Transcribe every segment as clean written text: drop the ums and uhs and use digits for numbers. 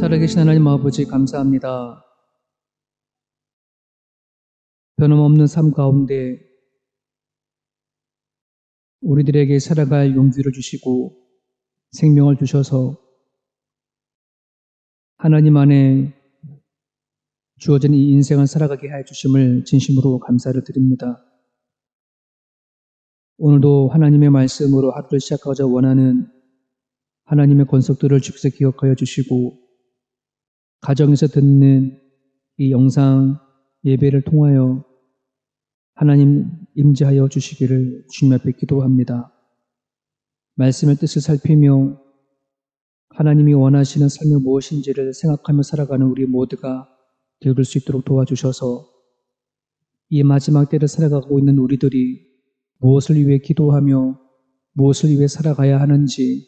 살아계신 하나님 아버지 감사합니다. 변함없는 삶 가운데 우리들에게 살아갈 용기를 주시고 생명을 주셔서 하나님 안에 주어진 이 인생을 살아가게 해 주심을 진심으로 감사를 드립니다. 오늘도 하나님의 말씀으로 하루를 시작하고자 원하는 하나님의 권속들을 주께서 기억하여 주시고 가정에서 듣는 이 영상 예배를 통하여 하나님 임재하여 주시기를 주님 앞에 기도합니다. 말씀의 뜻을 살피며 하나님이 원하시는 삶이 무엇인지를 생각하며 살아가는 우리 모두가 되어줄 수 있도록 도와주셔서 이 마지막 때를 살아가고 있는 우리들이 무엇을 위해 기도하며 무엇을 위해 살아가야 하는지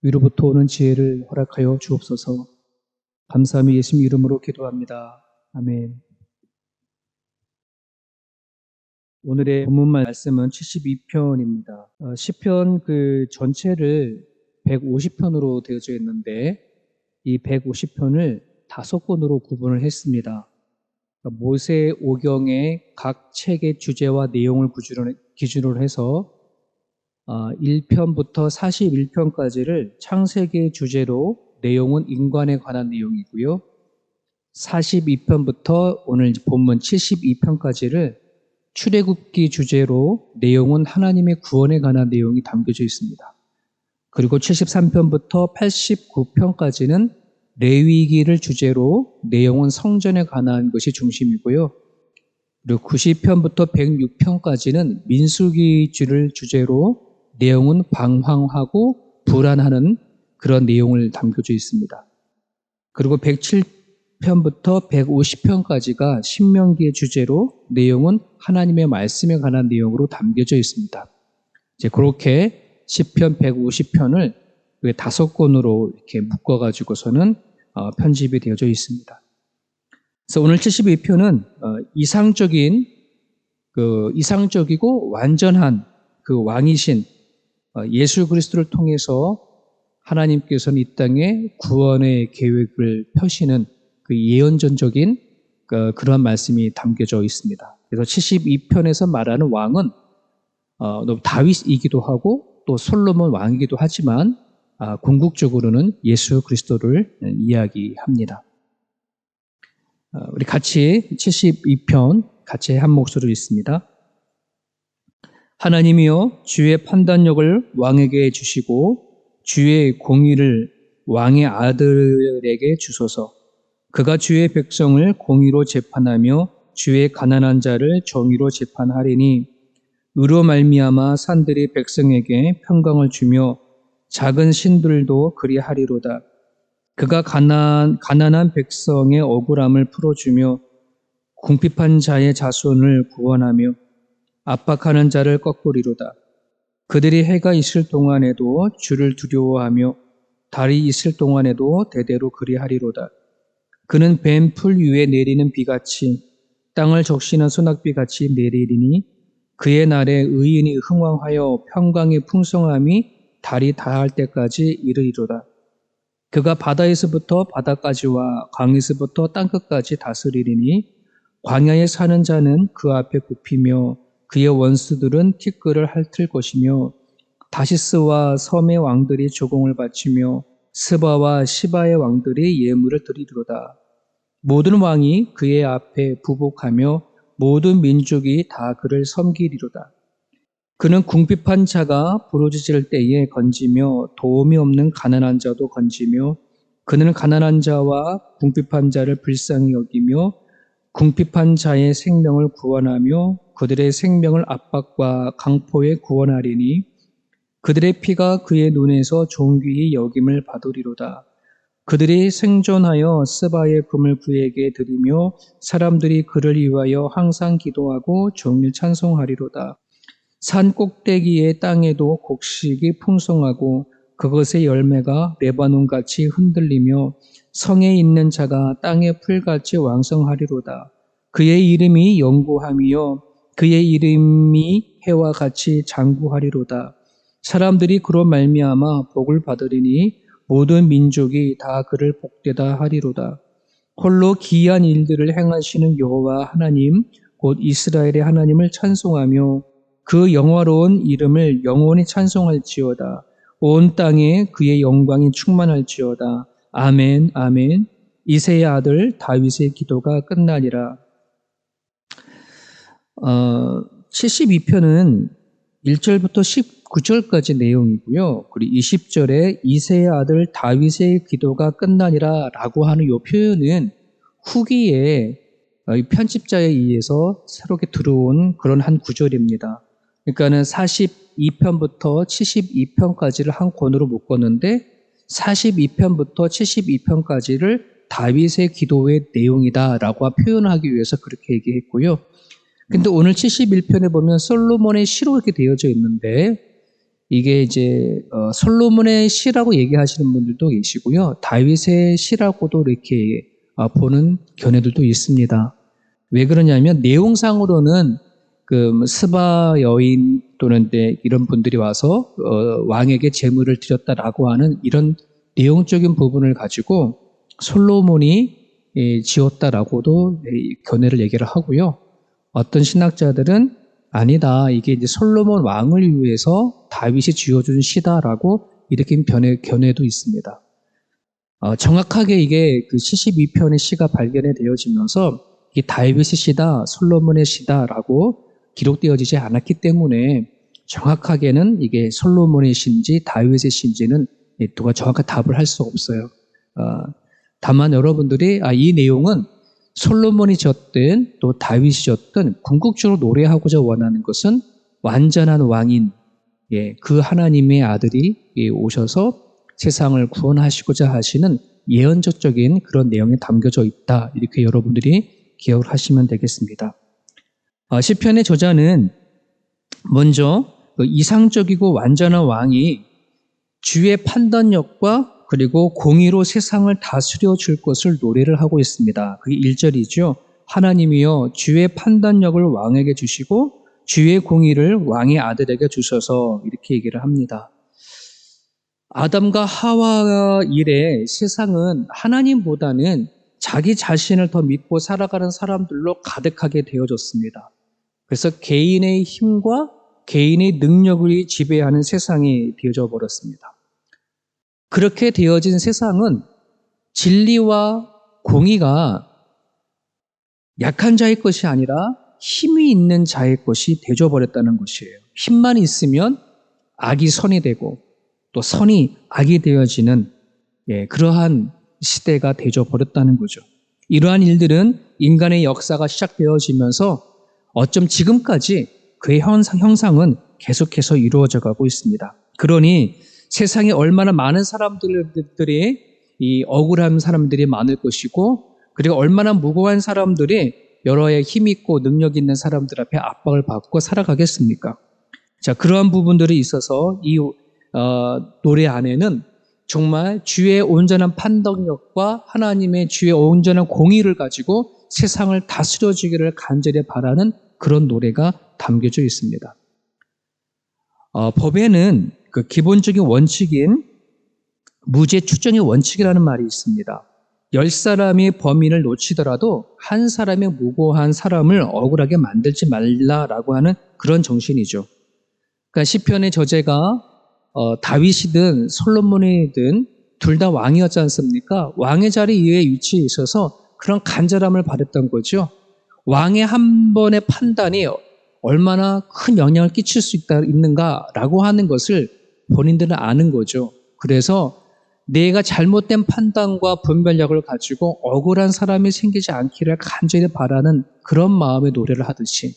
위로부터 오는 지혜를 허락하여 주옵소서. 감사하며 예수님 이름으로 기도합니다. 아멘. 오늘의 본문 말씀은 72편입니다. 시편 그 전체를 150편으로 되어져 있는데 이 150편을 5권으로 구분을 했습니다. 모세 오경의 각 책의 주제와 내용을 기준으로 해서 1편부터 41편까지를 창세기의 주제로 내용은 인간에 관한 내용이고요. 42편부터 오늘 본문 72편까지를 출애굽기 주제로 내용은 하나님의 구원에 관한 내용이 담겨져 있습니다. 그리고 73편부터 89편까지는 레위기를 주제로 내용은 성전에 관한 것이 중심이고요. 그리고 90편부터 106편까지는 민수기를 주제로 내용은 방황하고 불안하는 그런 내용을 담겨져 있습니다. 그리고 107편부터 150편까지가 신명기의 주제로 내용은 하나님의 말씀에 관한 내용으로 담겨져 있습니다. 이제 그렇게 10편, 150편을 5권으로 이렇게 묶어가지고서는 편집이 되어져 있습니다. 그래서 오늘 72편은 이상적이고 완전한 그 왕이신 예수 그리스도를 통해서 하나님께서는 이 땅에 구원의 계획을 펴시는 그 예언전적인 그러한 말씀이 담겨져 있습니다. 그래서 72편에서 말하는 왕은 다윗이기도 하고 또 솔로몬 왕이기도 하지만 궁극적으로는 예수 그리스도를 이야기합니다. 우리 같이 72편 같이 한 목소리로 읽습니다. 하나님이여 주의 판단력을 왕에게 주시고 주의 공의를 왕의 아들에게 주소서. 그가 주의 백성을 공의로 재판하며 주의 가난한 자를 정의로 재판하리니 의로 말미암아 산들이 백성에게 평강을 주며 작은 신들도 그리하리로다. 그가 가난한 백성의 억울함을 풀어주며 궁핍한 자의 자손을 구원하며 압박하는 자를 꺾으리로다. 그들이 해가 있을 동안에도 주를 두려워하며 달이 있을 동안에도 대대로 그리하리로다. 그는 뱀 풀 위에 내리는 비같이 땅을 적시는 소낙비같이 내리리니 그의 날에 의인이 흥왕하여 평강의 풍성함이 달이 다할 때까지 이르리로다. 그가 바다에서부터 바다까지와 강에서부터 땅끝까지 다스리리니 광야에 사는 자는 그 앞에 굽히며 그의 원수들은 티끌을 핥을 것이며 다시스와 섬의 왕들이 조공을 바치며 스바와 시바의 왕들이 예물을 드리리로다. 모든 왕이 그의 앞에 부복하며 모든 민족이 다 그를 섬기리로다. 그는 궁핍한 자가 부르짖을 때에 건지며 도움이 없는 가난한 자도 건지며 그는 가난한 자와 궁핍한 자를 불쌍히 여기며 궁핍한 자의 생명을 구원하며 그들의 생명을 압박과 강포에 구원하리니 그들의 피가 그의 눈에서 존귀히 여김을 받으리로다. 그들이 생존하여 스바의 금을 그에게 드리며 사람들이 그를 위하여 항상 기도하고 종일 찬송하리로다. 산 꼭대기의 땅에도 곡식이 풍성하고 그것의 열매가 레바논같이 흔들리며 성에 있는 자가 땅의 풀같이 왕성하리로다. 그의 이름이 영구함이요 그의 이름이 해와 같이 장구하리로다. 사람들이 그로 말미암아 복을 받으리니 모든 민족이 다 그를 복되다 하리로다. 홀로 기이한 일들을 행하시는 여호와 하나님 곧 이스라엘의 하나님을 찬송하며 그 영화로운 이름을 영원히 찬송할지어다. 온 땅에 그의 영광이 충만할지어다. 아멘, 아멘. 이새의 아들 다윗의 기도가 끝나니라. 72편은 1절부터 19절까지 내용이고요. 그리고 20절에 이새의 아들 다윗의 기도가 끝나니라 라고 하는 이 표현은 후기에 편집자에 의해서 새롭게 들어온 그런 한 구절입니다. 그러니까는 42편부터 72편까지를 한 권으로 묶었는데 42편부터 72편까지를 다윗의 기도의 내용이다라고 표현하기 위해서 그렇게 얘기했고요. 근데 오늘 71편에 보면 솔로몬의 시로 이렇게 되어져 있는데 이게 이제 솔로몬의 시라고 얘기하시는 분들도 계시고요. 다윗의 시라고도 이렇게 보는 견해들도 있습니다. 왜 그러냐면 내용상으로는 그 스바 여인 또는 이런 분들이 와서 왕에게 제물을 드렸다라고 하는 이런 내용적인 부분을 가지고 솔로몬이 지었다라고도 견해를 얘기를 하고요. 어떤 신학자들은 아니다. 이게 이제 솔로몬 왕을 위해서 다윗이 지어준 시다라고 이렇게 견해도 있습니다. 정확하게 이게 그 72편의 시가 발견이 되어지면서 이게 다윗의 시다, 솔로몬의 시다라고 기록되어지지 않았기 때문에 정확하게는 이게 솔로몬의 시인지 다윗의 시인지는 누가 정확한 답을 할 수 없어요. 다만 여러분들이 이 내용은 솔로몬이 졌든 또 다윗이 졌든 궁극적으로 노래하고자 원하는 것은 완전한 왕인 그 하나님의 아들이 오셔서 세상을 구원하시고자 하시는 예언적인 그런 내용이 담겨져 있다. 이렇게 여러분들이 기억을 하시면 되겠습니다. 시편의 저자는 먼저 이상적이고 완전한 왕이 주의 판단력과 그리고 공의로 세상을 다스려 줄 것을 노래를 하고 있습니다. 그게 1절이죠. 하나님이여 주의 판단력을 왕에게 주시고 주의 공의를 왕의 아들에게 주셔서 이렇게 얘기를 합니다. 아담과 하와 이래 세상은 하나님보다는 자기 자신을 더 믿고 살아가는 사람들로 가득하게 되어졌습니다. 그래서 개인의 힘과 개인의 능력을 지배하는 세상이 되어져 버렸습니다. 그렇게 되어진 세상은 진리와 공의가 약한 자의 것이 아니라 힘이 있는 자의 것이 되어져 버렸다는 것이에요. 힘만 있으면 악이 선이 되고 또 선이 악이 되어지는 그러한 시대가 되어져 버렸다는 거죠. 이러한 일들은 인간의 역사가 시작되어지면서 어쩜 지금까지 그의 형상은 계속해서 이루어져 가고 있습니다. 그러니 세상에 얼마나 많은 사람들이 이 억울한 사람들이 많을 것이고 그리고 얼마나 무고한 사람들이 여러의 힘 있고 능력 있는 사람들 앞에 압박을 받고 살아가겠습니까? 자, 그러한 부분들이 있어서 이 노래 안에는 정말 주의 온전한 판단력과 하나님의 주의 온전한 공의를 가지고 세상을 다스려주기를 간절히 바라는 그런 노래가 담겨져 있습니다. 법에는 그 기본적인 원칙인 무죄 추정의 원칙이라는 말이 있습니다. 10사람이 범인을 놓치더라도 한 사람의 무고한 사람을 억울하게 만들지 말라라고 하는 그런 정신이죠. 그러니까 시편의 저자가 다윗이든 솔로몬이든 둘 다 왕이었지 않습니까? 왕의 자리에 위치해 있어서 그런 간절함을 바랬던 거죠. 왕의 한 번의 판단이 얼마나 큰 영향을 끼칠 수 있는가라고 하는 것을 본인들은 아는 거죠. 그래서 내가 잘못된 판단과 분별력을 가지고 억울한 사람이 생기지 않기를 간절히 바라는 그런 마음의 노래를 하듯이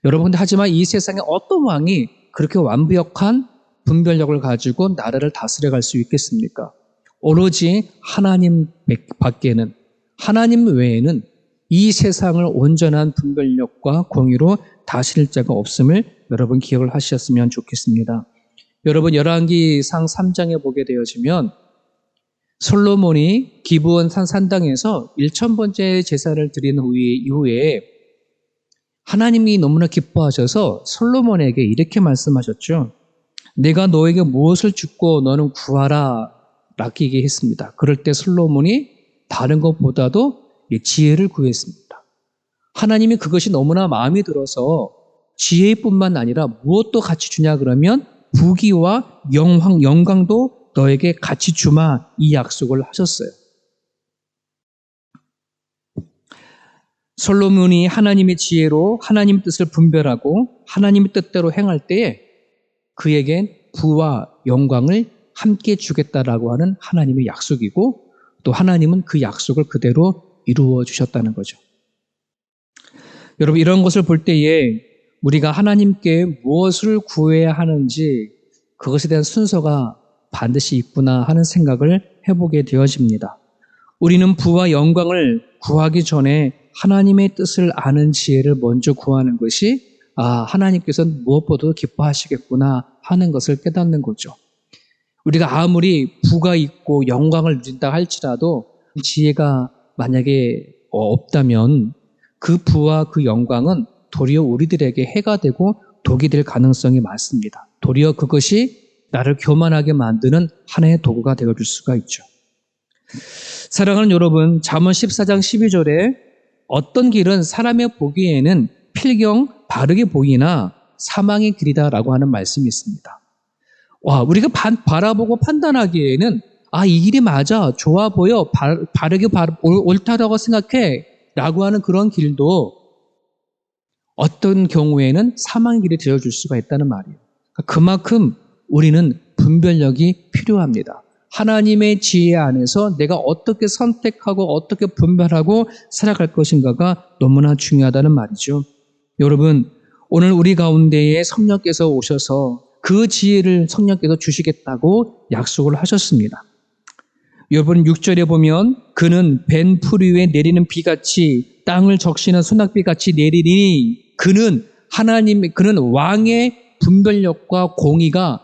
여러분들 하지만 이 세상에 어떤 왕이 그렇게 완벽한 분별력을 가지고 나라를 다스려갈 수 있겠습니까? 오로지 하나님 밖에는 하나님 외에는 이 세상을 온전한 분별력과 공의로 다스릴 자가 없음을 여러분 기억을 하셨으면 좋겠습니다. 여러분 열왕기상 3장에 보게 되어지면 솔로몬이 기브온 산당에서 1000번째 제사를 드린 이후에 하나님이 너무나 기뻐하셔서 솔로몬에게 이렇게 말씀하셨죠. 내가 너에게 무엇을 주고 너는 구하라. 낚이게 했습니다. 그럴 때 솔로몬이 다른 것보다도 지혜를 구했습니다. 하나님이 그것이 너무나 마음에 들어서 지혜뿐만 아니라 무엇도 같이 주냐 그러면 부귀와 영광도 너에게 같이 주마, 이 약속을 하셨어요. 솔로몬이 하나님의 지혜로 하나님의 뜻을 분별하고 하나님의 뜻대로 행할 때에 그에겐 부와 영광을 함께 주겠다라고 하는 하나님의 약속이고, 또 하나님은 그 약속을 그대로 이루어 주셨다는 거죠. 여러분, 이런 것을 볼 때에 우리가 하나님께 무엇을 구해야 하는지 그것에 대한 순서가 반드시 있구나 하는 생각을 해보게 되어집니다. 우리는 부와 영광을 구하기 전에 하나님의 뜻을 아는 지혜를 먼저 구하는 것이 하나님께서는 무엇보다도 기뻐하시겠구나 하는 것을 깨닫는 거죠. 우리가 아무리 부가 있고 영광을 누린다 할지라도 지혜가 만약에 없다면 그 부와 그 영광은 도리어 우리들에게 해가 되고 독이 될 가능성이 많습니다. 도리어 그것이 나를 교만하게 만드는 하나의 도구가 되어줄 수가 있죠. 사랑하는 여러분, 잠언 14장 12절에 어떤 길은 사람의 보기에는 필경 바르게 보이나 사망의 길이다라고 하는 말씀이 있습니다. 우리가 바라보고 판단하기에는 이 길이 맞아, 좋아 보여, 바르게 옳다라고 생각해 라고 하는 그런 길도 어떤 경우에는 사망의 길이 되어줄 수가 있다는 말이에요. 그만큼 우리는 분별력이 필요합니다. 하나님의 지혜 안에서 내가 어떻게 선택하고 어떻게 분별하고 살아갈 것인가가 너무나 중요하다는 말이죠. 여러분, 오늘 우리 가운데에 성령께서 오셔서 그 지혜를 성령께서 주시겠다고 약속을 하셨습니다. 여러분, 6절에 보면 그는 벤 풀 위에 내리는 비같이 땅을 적시는 소낙비같이 내리니 그는 왕의 분별력과 공의가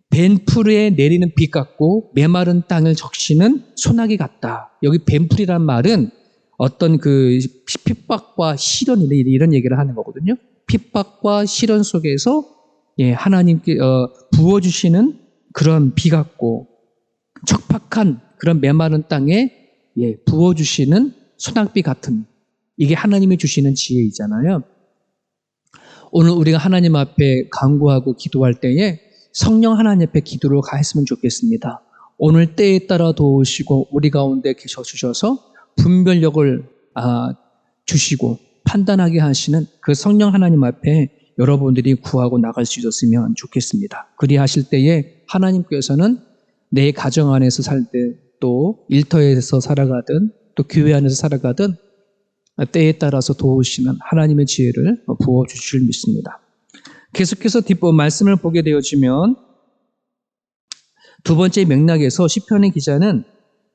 벤 풀에 내리는 비 같고 메마른 땅을 적시는 소나기 같다. 여기 벤풀이란 말은 어떤 그 핍박과 시련 이런 얘기를 하는 거거든요. 핍박과 시련 속에서 하나님께 부어주시는 그런 비 같고 척박한 그런 메마른 땅에 부어주시는 소낙비 같은, 이게 하나님이 주시는 지혜이잖아요. 오늘 우리가 하나님 앞에 간구하고 기도할 때에 성령 하나님 앞에 기도를 가했으면 좋겠습니다. 오늘 때에 따라 도우시고 우리 가운데 계셔 주셔서 분별력을 주시고 판단하게 하시는 그 성령 하나님 앞에 여러분들이 구하고 나갈 수 있었으면 좋겠습니다. 그리하실 때에 하나님께서는 내 가정 안에서 살 때, 또 일터에서 살아가든 또 교회 안에서 살아가든 때에 따라서 도우시는 하나님의 지혜를 부어주실 줄 믿습니다. 계속해서 말씀을 보게 되어지면 두 번째 맥락에서 시편의 기자는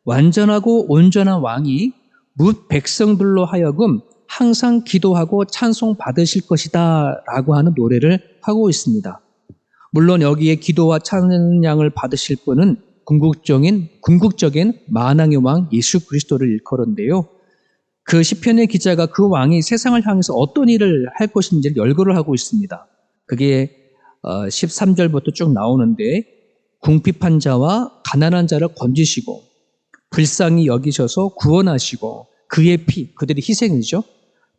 완전하고 온전한 왕이 뭇 백성들로 하여금 항상 기도하고 찬송 받으실 것이다 라고 하는 노래를 하고 있습니다. 물론 여기에 기도와 찬양을 받으실 분은 궁극적인 만왕의 왕 예수 그리스도를 일컬었는데요. 그 시편의 기자가 그 왕이 세상을 향해서 어떤 일을 할 것인지를 열거를 하고 있습니다. 그게 13절부터 쭉 나오는데, 궁핍한 자와 가난한 자를 건지시고 불쌍히 여기셔서 구원하시고 그의 피, 그들의 희생이죠.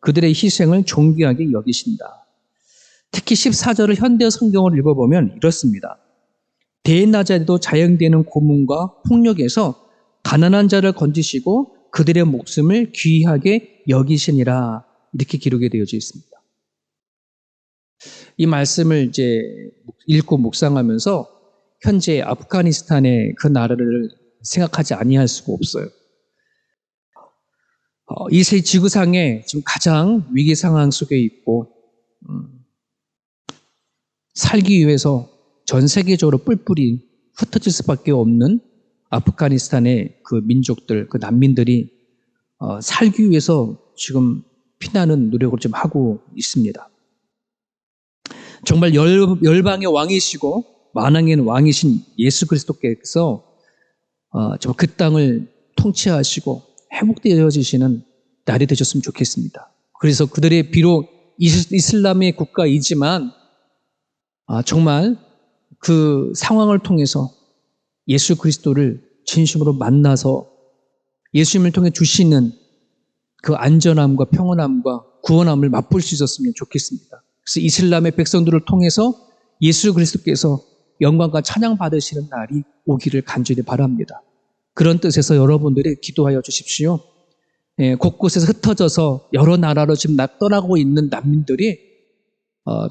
그들의 희생을 존귀하게 여기신다. 특히 14절을 현대 성경을 읽어보면 이렇습니다. 대낮에도 자행되는 고문과 폭력에서 가난한 자를 건지시고 그들의 목숨을 귀하게 여기시니라, 이렇게 기록이 되어져 있습니다. 이 말씀을 이제 읽고 묵상하면서 현재 아프가니스탄의 그 나라를 생각하지 아니할 수가 없어요. 이 세 지구상에 지금 가장 위기 상황 속에 있고 살기 위해서 전 세계적으로 뿔뿔이 흩어질 수밖에 없는 아프가니스탄의 그 민족들, 그 난민들이 살기 위해서 지금 피나는 노력을 좀 하고 있습니다. 정말 열방의 왕이시고 만왕의 왕이신 예수 그리스도께서 그 땅을 통치하시고 회복되어지시는 날이 되셨으면 좋겠습니다. 그래서 그들의 비록 이슬람의 국가이지만 정말 그 상황을 통해서 예수 그리스도를 진심으로 만나서 예수님을 통해 주시는 그 안전함과 평온함과 구원함을 맛볼 수 있었으면 좋겠습니다. 그래서 이슬람의 백성들을 통해서 예수 그리스도께서 영광과 찬양 받으시는 날이 오기를 간절히 바랍니다. 그런 뜻에서 여러분들이 기도하여 주십시오. 곳곳에서 흩어져서 여러 나라로 지금 떠나고 있는 난민들이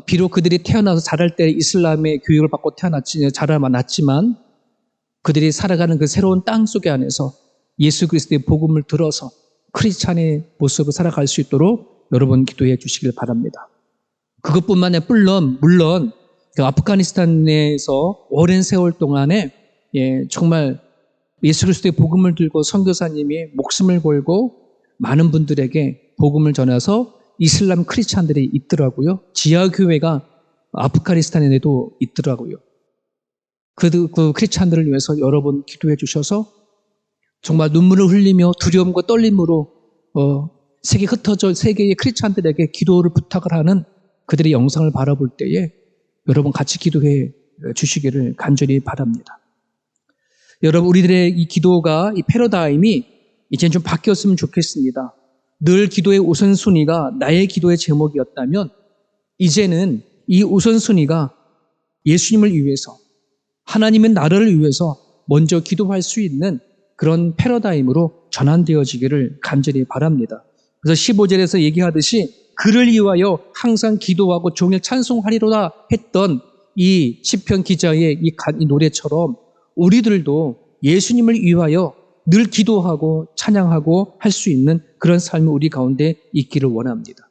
비록 그들이 태어나서 자랄 때 이슬람의 교육을 받고 자라났지만 그들이 살아가는 그 새로운 땅 속에 안에서 예수 그리스도의 복음을 들어서 크리스찬의 모습을 살아갈 수 있도록 여러분 기도해 주시길 바랍니다. 그것뿐만 아니라 물론 그 아프가니스탄에서 오랜 세월 동안에 정말 예수 그리스도의 복음을 들고 선교사님이 목숨을 걸고 많은 분들에게 복음을 전해서 이슬람 크리스찬들이 있더라고요. 지하교회가 아프가니스탄에도 있더라고요. 그 크리스찬들을 위해서 여러분 기도해 주셔서 정말 눈물을 흘리며 두려움과 떨림으로 세계의 크리스찬들에게 기도를 부탁을 하는 그들의 영상을 바라볼 때에 여러분 같이 기도해 주시기를 간절히 바랍니다. 여러분 우리들의 이 기도가 이 패러다임이 이제는 좀 바뀌었으면 좋겠습니다. 늘 기도의 우선순위가 나의 기도의 제목이었다면 이제는 이 우선순위가 예수님을 위해서 하나님의 나라를 위해서 먼저 기도할 수 있는 그런 패러다임으로 전환되어지기를 간절히 바랍니다. 그래서 15절에서 얘기하듯이 그를 위하여 항상 기도하고 종일 찬송하리로다 했던 이 시편 기자의 이 노래처럼 우리들도 예수님을 위하여 늘 기도하고 찬양하고 할 수 있는 그런 삶이 우리 가운데 있기를 원합니다.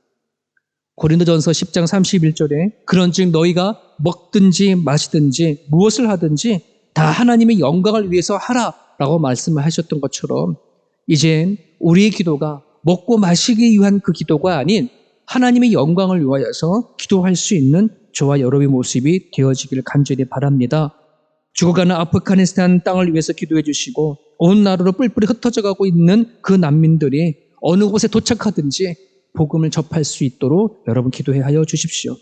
고린도전서 10장 31절에 그런즉 너희가 먹든지 마시든지 무엇을 하든지 다 하나님의 영광을 위해서 하라라고 말씀을 하셨던 것처럼 이젠 우리의 기도가 먹고 마시기 위한 그 기도가 아닌 하나님의 영광을 위하여서 기도할 수 있는 저와 여러분의 모습이 되어지기를 간절히 바랍니다. 죽어가는 아프가니스탄 땅을 위해서 기도해 주시고 온 나라로 뿔뿔이 흩어져 가고 있는 그 난민들이 어느 곳에 도착하든지 복음을 접할 수 있도록 여러분 기도해 하여 주십시오.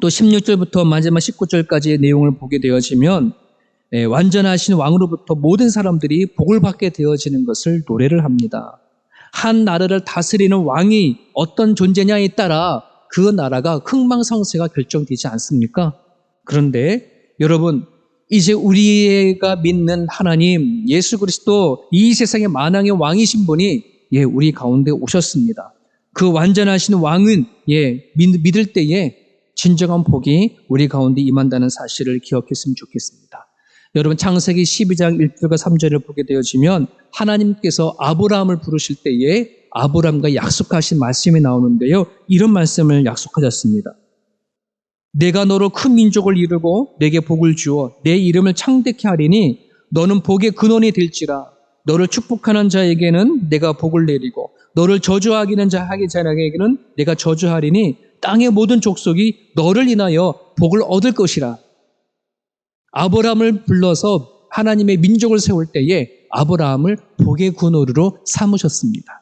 또 16절부터 마지막 19절까지의 내용을 보게 되어지면 완전하신 왕으로부터 모든 사람들이 복을 받게 되어지는 것을 노래를 합니다. 한 나라를 다스리는 왕이 어떤 존재냐에 따라 그 나라가 흥망성쇠가 결정되지 않습니까? 그런데 여러분 이제 우리가 믿는 하나님 예수 그리스도 이 세상의 만왕의 왕이신 분이 우리 가운데 오셨습니다. 그 완전하신 왕은 믿을 때에 진정한 복이 우리 가운데 임한다는 사실을 기억했으면 좋겠습니다. 여러분 창세기 12장 1절과 3절을 보게 되어지면 하나님께서 아브라함을 부르실 때에 아브라함과 약속하신 말씀이 나오는데요. 이런 말씀을 약속하셨습니다. 내가 너로 큰 민족을 이루고 내게 복을 주어 내 이름을 창대케 하리니 너는 복의 근원이 될지라. 너를 축복하는 자에게는 내가 복을 내리고 너를 저주하기는 자에게는 내가 저주하리니 땅의 모든 족속이 너를 인하여 복을 얻을 것이라. 아브라함을 불러서 하나님의 민족을 세울 때에 아브라함을 복의 근원으로 삼으셨습니다.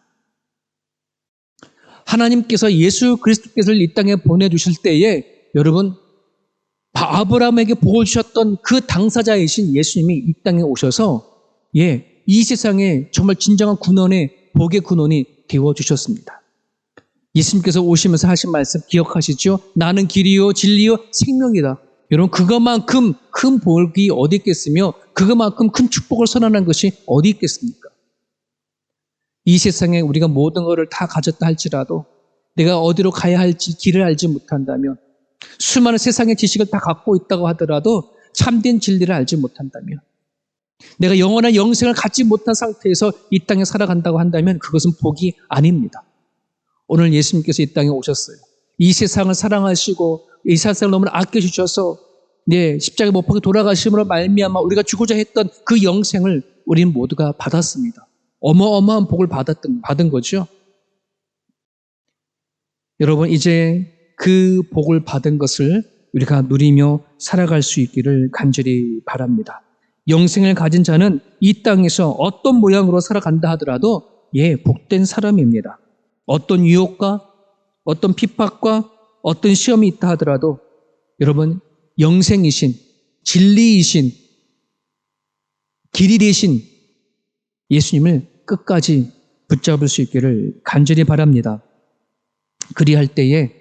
하나님께서 예수 그리스도께서를 이 땅에 보내주실 때에 여러분 아브라함에게 복을 주셨던 그 당사자이신 예수님이 이 땅에 오셔서 이 세상에 정말 진정한 근원의 복의 근원이 되어주셨습니다. 예수님께서 오시면서 하신 말씀 기억하시죠? 나는 길이요 진리요 생명이다. 여러분 그것만큼 큰 복이 어디 있겠으며 그것만큼 큰 축복을 선언한 것이 어디 있겠습니까? 이 세상에 우리가 모든 것을 다 가졌다 할지라도 내가 어디로 가야 할지 길을 알지 못한다면 수많은 세상의 지식을 다 갖고 있다고 하더라도 참된 진리를 알지 못한다면 내가 영원한 영생을 갖지 못한 상태에서 이 땅에 살아간다고 한다면 그것은 복이 아닙니다. 오늘 예수님께서 이 땅에 오셨어요. 이 세상을 사랑하시고 이 세상을 너무나 아껴주셔서 십자가에 못 박혀 돌아가심으로 말미암아 우리가 주고자 했던 그 영생을 우리는 모두가 받았습니다. 어마어마한 복을 받은 거죠. 여러분 이제 그 복을 받은 것을 우리가 누리며 살아갈 수 있기를 간절히 바랍니다. 영생을 가진 자는 이 땅에서 어떤 모양으로 살아간다 하더라도 복된 사람입니다. 어떤 유혹과 어떤 핍박과 어떤 시험이 있다 하더라도 여러분 영생이신 진리이신 길이 되신 예수님을 끝까지 붙잡을 수 있기를 간절히 바랍니다. 그리할 때에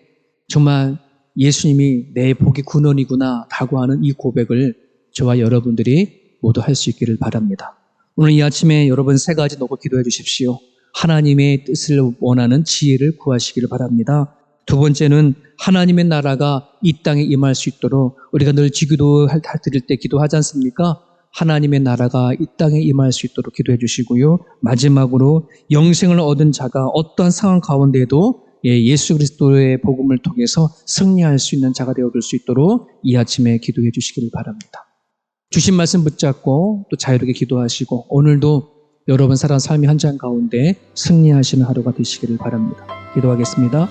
정말 예수님이 내 복의 근원이구나 라고 하는 이 고백을 저와 여러분들이 모두 할 수 있기를 바랍니다. 오늘 이 아침에 여러분 세 가지 놓고 기도해 주십시오. 하나님의 뜻을 원하는 지혜를 구하시기를 바랍니다. 두 번째는 하나님의 나라가 이 땅에 임할 수 있도록 우리가 늘 기도할 드릴 때 기도하지 않습니까? 하나님의 나라가 이 땅에 임할 수 있도록 기도해 주시고요. 마지막으로 영생을 얻은 자가 어떠한 상황 가운데에도 예수 그리스도의 복음을 통해서 승리할 수 있는 자가 되어줄 수 있도록 이 아침에 기도해 주시기를 바랍니다. 주신 말씀 붙잡고 또 자유롭게 기도하시고 오늘도 여러분 살아온 삶의 현장 가운데 승리하시는 하루가 되시기를 바랍니다. 기도하겠습니다.